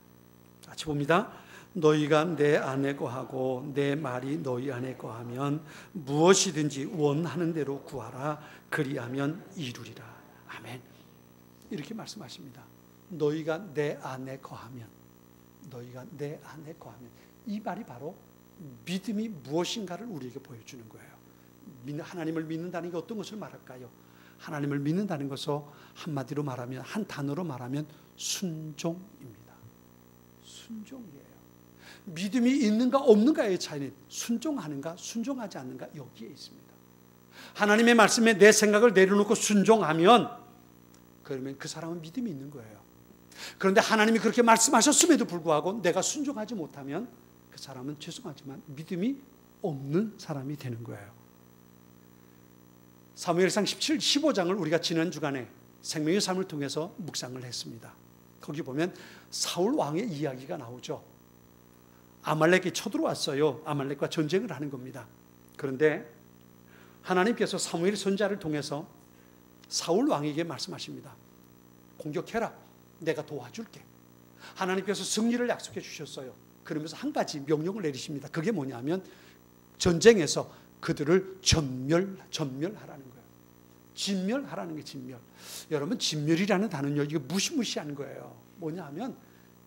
[SPEAKER 1] 같이 봅니다. 너희가 내 안에 거하고 내 말이 너희 안에 거하면 무엇이든지 원하는 대로 구하라. 그리하면 이루리라. 아멘. 이렇게 말씀하십니다. 너희가 내 안에 거하면, 너희가 내 안에 거하면, 이 말이 바로 믿음이 무엇인가를 우리에게 보여주는 거예요. 하나님을 믿는다는 게 어떤 것을 말할까요? 하나님을 믿는다는 것을 한마디로 말하면, 한 단어로 말하면 순종입니다. 순종이에요. 믿음이 있는가 없는가의 차이는 순종하는가 순종하지 않는가 여기에 있습니다. 하나님의 말씀에 내 생각을 내려놓고 순종하면 그러면 그 사람은 믿음이 있는 거예요. 그런데 하나님이 그렇게 말씀하셨음에도 불구하고 내가 순종하지 못하면 그 사람은 죄송하지만 믿음이 없는 사람이 되는 거예요. 사무엘상 15장을 우리가 지난 주간에 생명의 삶을 통해서 묵상을 했습니다. 거기 보면 사울 왕의 이야기가 나오죠. 아말렉이 쳐들어왔어요. 아말렉과 전쟁을 하는 겁니다. 그런데 하나님께서 사무엘 선지자를 통해서 사울 왕에게 말씀하십니다. 공격해라. 내가 도와줄게. 하나님께서 승리를 약속해 주셨어요. 그러면서 한 가지 명령을 내리십니다. 그게 뭐냐면 전쟁에서 그들을 전멸하라는 거예요. 진멸하라는 게 진멸. 여러분 진멸이라는 단어는요, 이거 무시무시한 거예요. 뭐냐 하면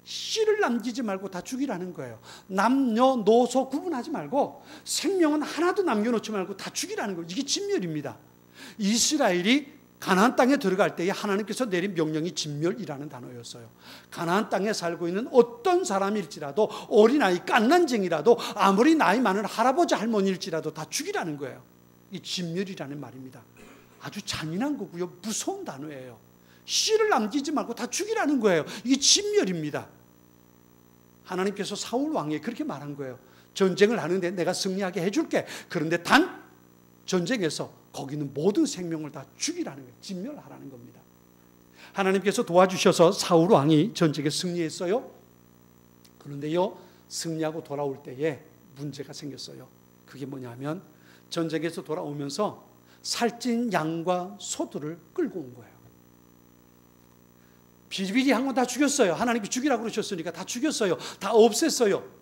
[SPEAKER 1] 씨를 남기지 말고 다 죽이라는 거예요. 남녀노소 구분하지 말고 생명은 하나도 남겨놓지 말고 다 죽이라는 거예요. 이게 진멸입니다. 이스라엘이 가나안 땅에 들어갈 때에 하나님께서 내린 명령이 진멸이라는 단어였어요. 가나안 땅에 살고 있는 어떤 사람일지라도, 어린아이 갓난쟁이라도, 아무리 나이 많은 할아버지 할머니일지라도 다 죽이라는 거예요. 이 진멸이라는 말입니다. 아주 잔인한 거고요, 무서운 단어예요. 씨를 남기지 말고 다 죽이라는 거예요. 이게 진멸입니다. 하나님께서 사울 왕에게 그렇게 말한 거예요. 전쟁을 하는데 내가 승리하게 해줄게. 그런데 단 전쟁에서 거기는 모든 생명을 다 죽이라는 거예요. 진멸하라는 겁니다. 하나님께서 도와주셔서 사울 왕이 전쟁에 승리했어요. 그런데요, 승리하고 돌아올 때에 문제가 생겼어요. 그게 뭐냐면 전쟁에서 돌아오면서 살찐 양과 소들을 끌고 온 거예요. 비리비리한 건 다 죽였어요. 하나님이 죽이라고 그러셨으니까 다 죽였어요. 다 없앴어요.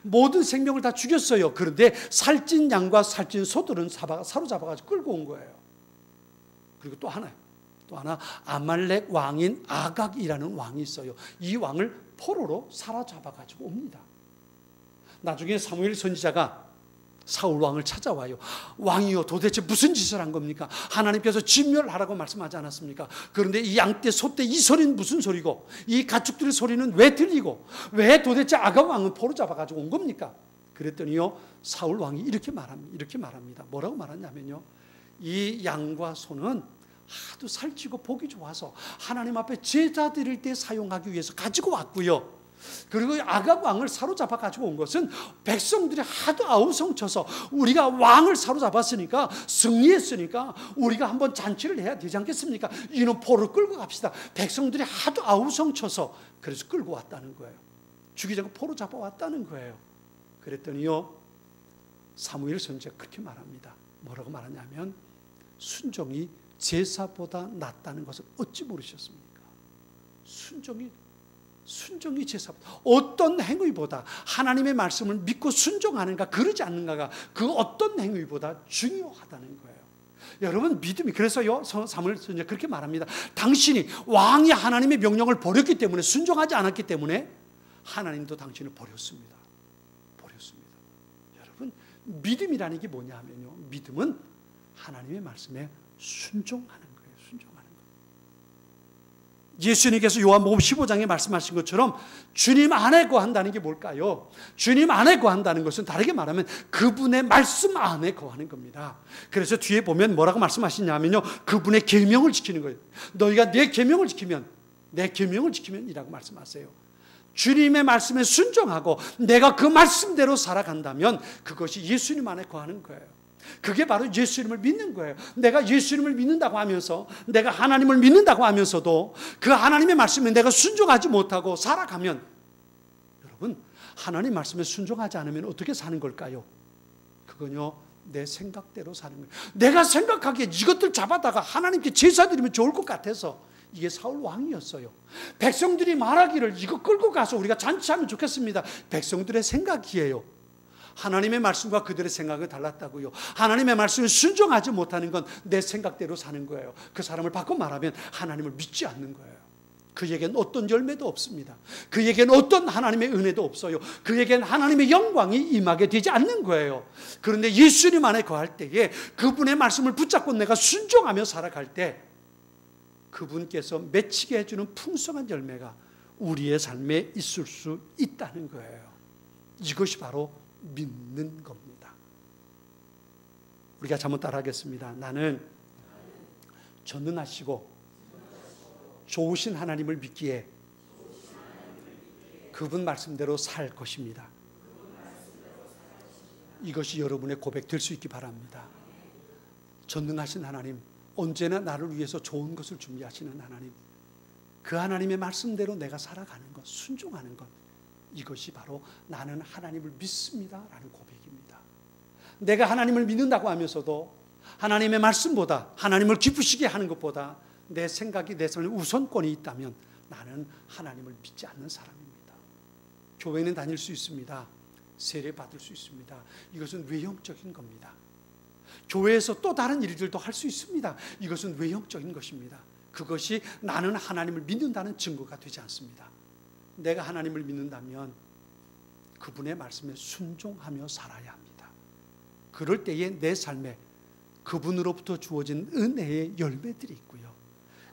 [SPEAKER 1] 모든 생명을 다 죽였어요. 그런데 살찐 양과 살찐 소들은 사로잡아가지고 끌고 온 거예요. 그리고 또 하나 아말렉 왕인 아각이라는 왕이 있어요. 이 왕을 포로로 사로잡아가지고 옵니다. 나중에 사무엘 선지자가 사울 왕을 찾아와요. 왕이요, 도대체 무슨 짓을 한 겁니까? 하나님께서 진멸하라고 말씀하지 않았습니까? 그런데 이 양떼, 소떼 이 소리는 무슨 소리고, 이 가축들의 소리는 왜 들리고, 왜 도대체 아각 왕은 포로 잡아가지고 온 겁니까? 그랬더니요, 사울 왕이 이렇게 말합니다. 뭐라고 말하냐면요, 이 양과 소는 하도 살찌고 보기 좋아서 하나님 앞에 제사 드릴 때 사용하기 위해서 가지고 왔고요. 그리고 아각 왕을 사로잡아 가지고 온 것은 백성들이 하도 아우성쳐서 우리가 왕을 사로잡았으니까, 승리했으니까 우리가 한번 잔치를 해야 되지 않겠습니까? 이놈 포를 끌고 갑시다. 백성들이 하도 아우성쳐서 그래서 끌고 왔다는 거예요. 죽이자고 포로 잡아왔다는 거예요. 그랬더니요, 사무엘 선지자가 그렇게 말합니다. 뭐라고 말하냐면 순종이 제사보다 낫다는 것을 어찌 모르셨습니까? 순종이 제사보다, 어떤 행위보다 하나님의 말씀을 믿고 순종하는가 그러지 않는가가 그 어떤 행위보다 중요하다는 거예요. 여러분, 믿음이, 그래서요 사무엘 선지자가 그렇게 말합니다. 당신이 왕이 하나님의 명령을 버렸기 때문에, 순종하지 않았기 때문에 하나님도 당신을 버렸습니다. 여러분, 믿음이라는 게 뭐냐 하면요, 믿음은 하나님의 말씀에 순종하는 거예요. 예수님께서 요한복음 15장에 말씀하신 것처럼 주님 안에 거한다는 게 뭘까요? 주님 안에 거한다는 것은 다르게 말하면 그분의 말씀 안에 거하는 겁니다. 그래서 뒤에 보면 뭐라고 말씀하시냐면요, 그분의 계명을 지키는 거예요. 너희가 내 계명을 지키면 이라고 말씀하세요. 주님의 말씀에 순종하고 내가 그 말씀대로 살아간다면 그것이 예수님 안에 거하는 거예요. 그게 바로 예수님을 믿는 거예요. 내가 예수님을 믿는다고 하면서, 내가 하나님을 믿는다고 하면서도 그 하나님의 말씀에 내가 순종하지 못하고 살아가면, 여러분, 하나님 말씀에 순종하지 않으면 어떻게 사는 걸까요? 그건요, 내 생각대로 사는 거예요. 내가 생각하기에 이것들 잡아다가 하나님께 제사 드리면 좋을 것 같아서. 이게 사울 왕이었어요. 백성들이 말하기를 이거 끌고 가서 우리가 잔치하면 좋겠습니다. 백성들의 생각이에요. 하나님의 말씀과 그들의 생각은 달랐다고요. 하나님의 말씀을 순종하지 못하는 건 내 생각대로 사는 거예요. 그 사람을 바꿔 말하면 하나님을 믿지 않는 거예요. 그에게는 어떤 열매도 없습니다. 그에게는 어떤 하나님의 은혜도 없어요. 그에게는 하나님의 영광이 임하게 되지 않는 거예요. 그런데 예수님 안에 거할 때에, 그분의 말씀을 붙잡고 내가 순종하며 살아갈 때 그분께서 맺히게 해주는 풍성한 열매가 우리의 삶에 있을 수 있다는 거예요. 이것이 바로 믿는 겁니다. 우리가 한번 따라하겠습니다. 나는 전능하시고 좋으신 하나님을 믿기에 그분 말씀대로 살 것입니다. 이것이 여러분의 고백 될 수 있기 바랍니다. 전능하신 하나님, 언제나 나를 위해서 좋은 것을 준비하시는 하나님, 그 하나님의 말씀대로 내가 살아가는 것, 순종하는 것, 이것이 바로 나는 하나님을 믿습니다라는 고백입니다. 내가 하나님을 믿는다고 하면서도 하나님의 말씀보다, 하나님을 기쁘시게 하는 것보다 내 생각이, 내 삶에 우선권이 있다면 나는 하나님을 믿지 않는 사람입니다. 교회는 다닐 수 있습니다. 세례 받을 수 있습니다. 이것은 외형적인 겁니다. 교회에서 또 다른 일들도 할 수 있습니다. 이것은 외형적인 것입니다. 그것이 나는 하나님을 믿는다는 증거가 되지 않습니다. 내가 하나님을 믿는다면 그분의 말씀에 순종하며 살아야 합니다. 그럴 때에 내 삶에 그분으로부터 주어진 은혜의 열매들이 있고요.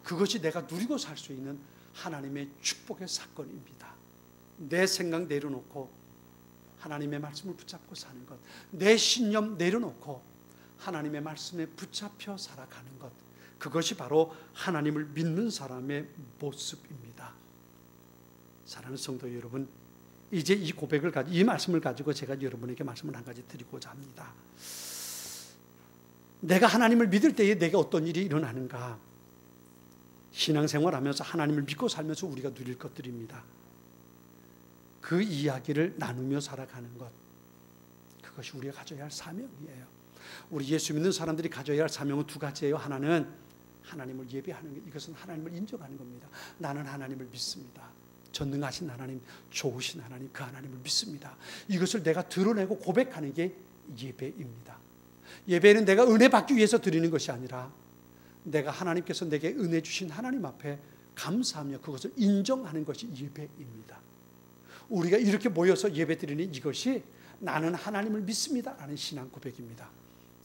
[SPEAKER 1] 그것이 내가 누리고 살 수 있는 하나님의 축복의 사건입니다. 내 생각 내려놓고 하나님의 말씀을 붙잡고 사는 것, 내 신념 내려놓고 하나님의 말씀에 붙잡혀 살아가는 것, 그것이 바로 하나님을 믿는 사람의 모습입니다. 사랑하는 성도 여러분, 이제 이 말씀을 가지고 제가 여러분에게 말씀을 한 가지 드리고자 합니다. 내가 하나님을 믿을 때에 내게 어떤 일이 일어나는가? 신앙생활하면서 하나님을 믿고 살면서 우리가 누릴 것들입니다. 그 이야기를 나누며 살아가는 것, 그것이 우리가 가져야 할 사명이에요. 우리 예수 믿는 사람들이 가져야 할 사명은 두 가지예요. 하나는 하나님을 예배하는 것, 이것은 하나님을 인정하는 겁니다. 나는 하나님을 믿습니다. 전능하신 하나님, 좋으신 하나님, 그 하나님을 믿습니다. 이것을 내가 드러내고 고백하는 게 예배입니다. 예배는 내가 은혜 받기 위해서 드리는 것이 아니라 내가 하나님께서 내게 은혜 주신 하나님 앞에 감사하며 그것을 인정하는 것이 예배입니다. 우리가 이렇게 모여서 예배 드리는 이것이 나는 하나님을 믿습니다라는 신앙 고백입니다.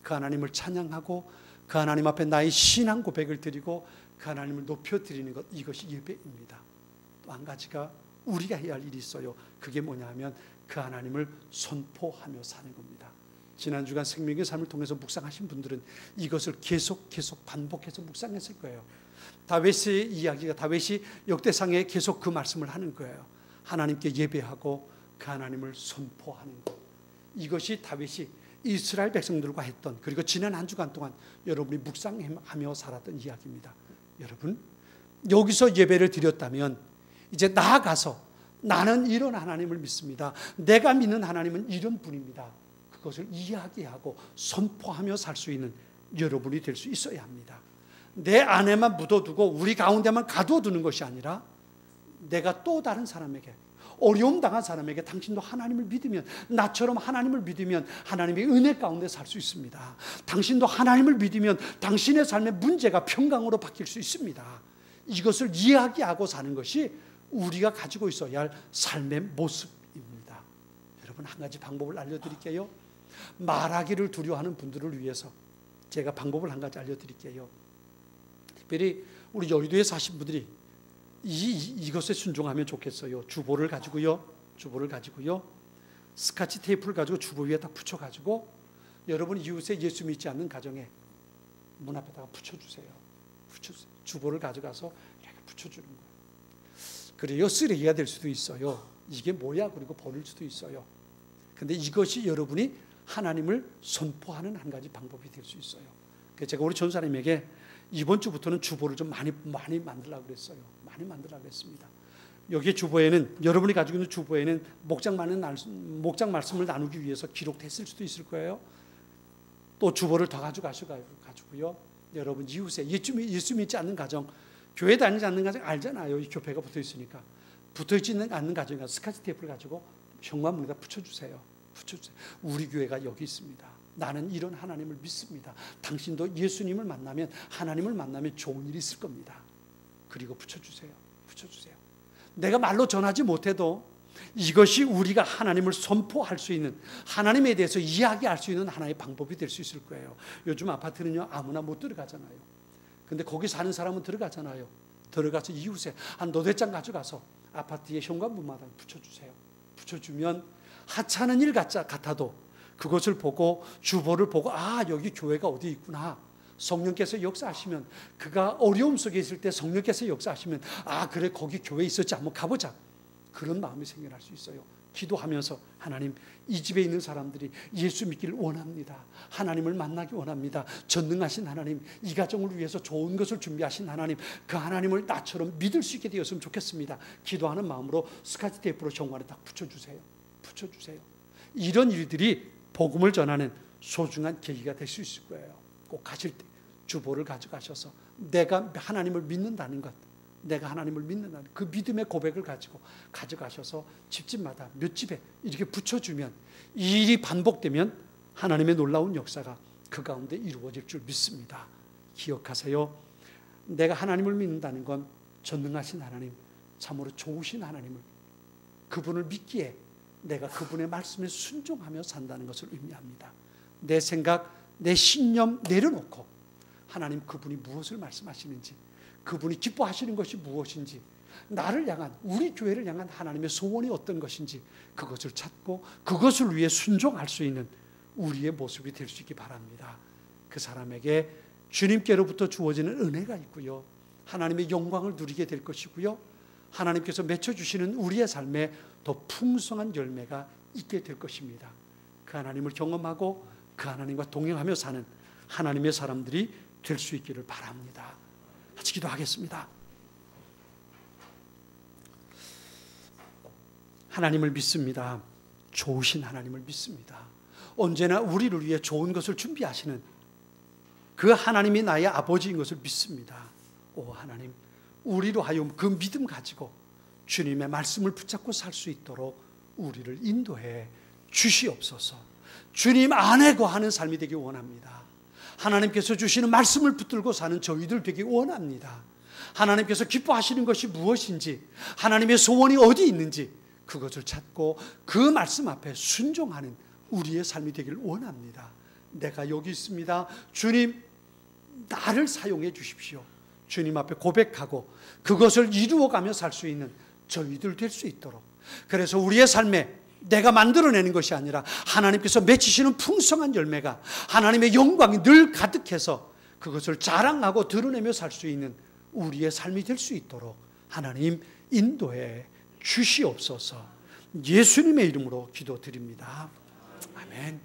[SPEAKER 1] 그 하나님을 찬양하고 그 하나님 앞에 나의 신앙 고백을 드리고 그 하나님을 높여드리는 것, 이것이 예배입니다. 또 한 가지가 우리가 해야 할 일이 있어요. 그게 뭐냐 하면 그 하나님을 선포하며 사는 겁니다. 지난 주간 생명의 삶을 통해서 묵상하신 분들은 이것을 계속 반복해서 묵상했을 거예요. 다윗의 이야기가, 다윗이 역대상에 계속 그 말씀을 하는 거예요. 하나님께 예배하고 그 하나님을 선포하는 것, 이것이 다윗이 이스라엘 백성들과 했던, 그리고 지난 한 주간 동안 여러분이 묵상하며 살았던 이야기입니다. 여러분, 여기서 예배를 드렸다면 이제 나아가서 나는 이런 하나님을 믿습니다. 내가 믿는 하나님은 이런 분입니다. 그것을 이야기하고 선포하며 살 수 있는 여러분이 될 수 있어야 합니다. 내 안에만 묻어두고 우리 가운데만 가둬두는 것이 아니라 내가 또 다른 사람에게, 어려움 당한 사람에게 당신도 하나님을 믿으면, 나처럼 하나님을 믿으면 하나님의 은혜 가운데 살 수 있습니다. 당신도 하나님을 믿으면 당신의 삶의 문제가 평강으로 바뀔 수 있습니다. 이것을 이야기하고 사는 것이 우리가 가지고 있어야 할 삶의 모습입니다. 여러분, 한 가지 방법을 알려드릴게요. 말하기를 두려워하는 분들을 위해서 제가 방법을 한 가지 알려드릴게요. 특별히 우리 여의도에 사신 분들이 이것에 순종하면 좋겠어요. 주보를 가지고요, 스카치 테이프를 가지고 주보 위에 딱 붙여가지고 여러분 이웃에 예수 믿지 않는 가정에 문 앞에다가 붙여주세요. 주보를 가져가서 이렇게 붙여주는 거예요. 그래요, 쓰레기가 될 수도 있어요. 이게 뭐야? 그리고 버릴 수도 있어요. 근데 이것이 여러분이 하나님을 선포하는 한 가지 방법이 될 수 있어요. 그래서 제가 우리 전사님에게 이번 주부터는 주보를 좀 많이 만들라고 그랬어요. 많이 만들라고 했습니다. 여기 주보에는, 여러분이 가지고 있는 주보에는 목장 말씀을 나누기 위해서 기록됐을 수도 있을 거예요. 또 주보를 더 가지고요, 여러분 이웃에 예수 믿지 않는 가정, 교회 다니지 않는 가정 알잖아요. 이 교회가 붙어 있으니까. 붙어있지 않는 가정에 스카치 테이프를 가지고 현관문에다 붙여주세요. 우리 교회가 여기 있습니다. 나는 이런 하나님을 믿습니다. 당신도 예수님을 만나면, 하나님을 만나면 좋은 일이 있을 겁니다. 그리고 붙여주세요. 내가 말로 전하지 못해도 이것이 우리가 하나님을 선포할 수 있는, 하나님에 대해서 이야기할 수 있는 하나의 방법이 될 수 있을 거예요. 요즘 아파트는요, 아무나 못 들어가잖아요. 근데 거기 사는 사람은 들어가잖아요. 들어가서 이웃에 한 너댓장 가져가서 아파트의 현관문마다 붙여주세요. 붙여주면 하찮은 일 같아도 그것을 보고, 주보를 보고, 아, 여기 교회가 어디 있구나. 성령께서 역사하시면, 그가 어려움 속에 있을 때 성령께서 역사하시면, 아, 그래, 거기 교회 있었지, 한번 가보자. 그런 마음이 생겨날 수 있어요. 기도하면서, 하나님, 이 집에 있는 사람들이 예수 믿기를 원합니다. 하나님을 만나기 원합니다. 전능하신 하나님, 이 가정을 위해서 좋은 것을 준비하신 하나님, 그 하나님을 나처럼 믿을 수 있게 되었으면 좋겠습니다. 기도하는 마음으로 스카치 테이프로 정관에 딱 붙여주세요. 이런 일들이 복음을 전하는 소중한 계기가 될 수 있을 거예요. 꼭 가실 때 주보를 가져가셔서 내가 하나님을 믿는다는 것, 내가 하나님을 믿는다는 그 믿음의 고백을 가지고 가져가셔서 집집마다 몇 집에 이렇게 붙여주면, 이 일이 반복되면 하나님의 놀라운 역사가 그 가운데 이루어질 줄 믿습니다. 기억하세요. 내가 하나님을 믿는다는 건 전능하신 하나님, 참으로 좋으신 하나님을, 그분을 믿기에 내가 그분의 말씀에 순종하며 산다는 것을 의미합니다. 내 생각, 내 신념 내려놓고 하나님 그분이 무엇을 말씀하시는지, 그분이 기뻐하시는 것이 무엇인지, 나를 향한, 우리 교회를 향한 하나님의 소원이 어떤 것인지 그것을 찾고 그것을 위해 순종할 수 있는 우리의 모습이 될 수 있기 바랍니다. 그 사람에게 주님께로부터 주어지는 은혜가 있고요, 하나님의 영광을 누리게 될 것이고요, 하나님께서 맺혀주시는 우리의 삶에 더 풍성한 열매가 있게 될 것입니다. 그 하나님을 경험하고 그 하나님과 동행하며 사는 하나님의 사람들이 될 수 있기를 바랍니다. 같이 기도하겠습니다. 하나님을 믿습니다. 좋으신 하나님을 믿습니다. 언제나 우리를 위해 좋은 것을 준비하시는 그 하나님이 나의 아버지인 것을 믿습니다. 오 하나님, 우리로 하여금 그 믿음 가지고 주님의 말씀을 붙잡고 살 수 있도록 우리를 인도해 주시옵소서. 주님 안에 거하는 삶이 되기 원합니다. 하나님께서 주시는 말씀을 붙들고 사는 저희들 되기 원합니다. 하나님께서 기뻐하시는 것이 무엇인지, 하나님의 소원이 어디 있는지 그것을 찾고 그 말씀 앞에 순종하는 우리의 삶이 되기를 원합니다. 내가 여기 있습니다. 주님, 나를 사용해 주십시오. 주님 앞에 고백하고 그것을 이루어가며 살 수 있는 저희들 될 수 있도록, 그래서 우리의 삶에 내가 만들어내는 것이 아니라 하나님께서 맺히시는 풍성한 열매가, 하나님의 영광이 늘 가득해서 그것을 자랑하고 드러내며 살 수 있는 우리의 삶이 될 수 있도록 하나님 인도해 주시옵소서. 예수님의 이름으로 기도드립니다. 아멘.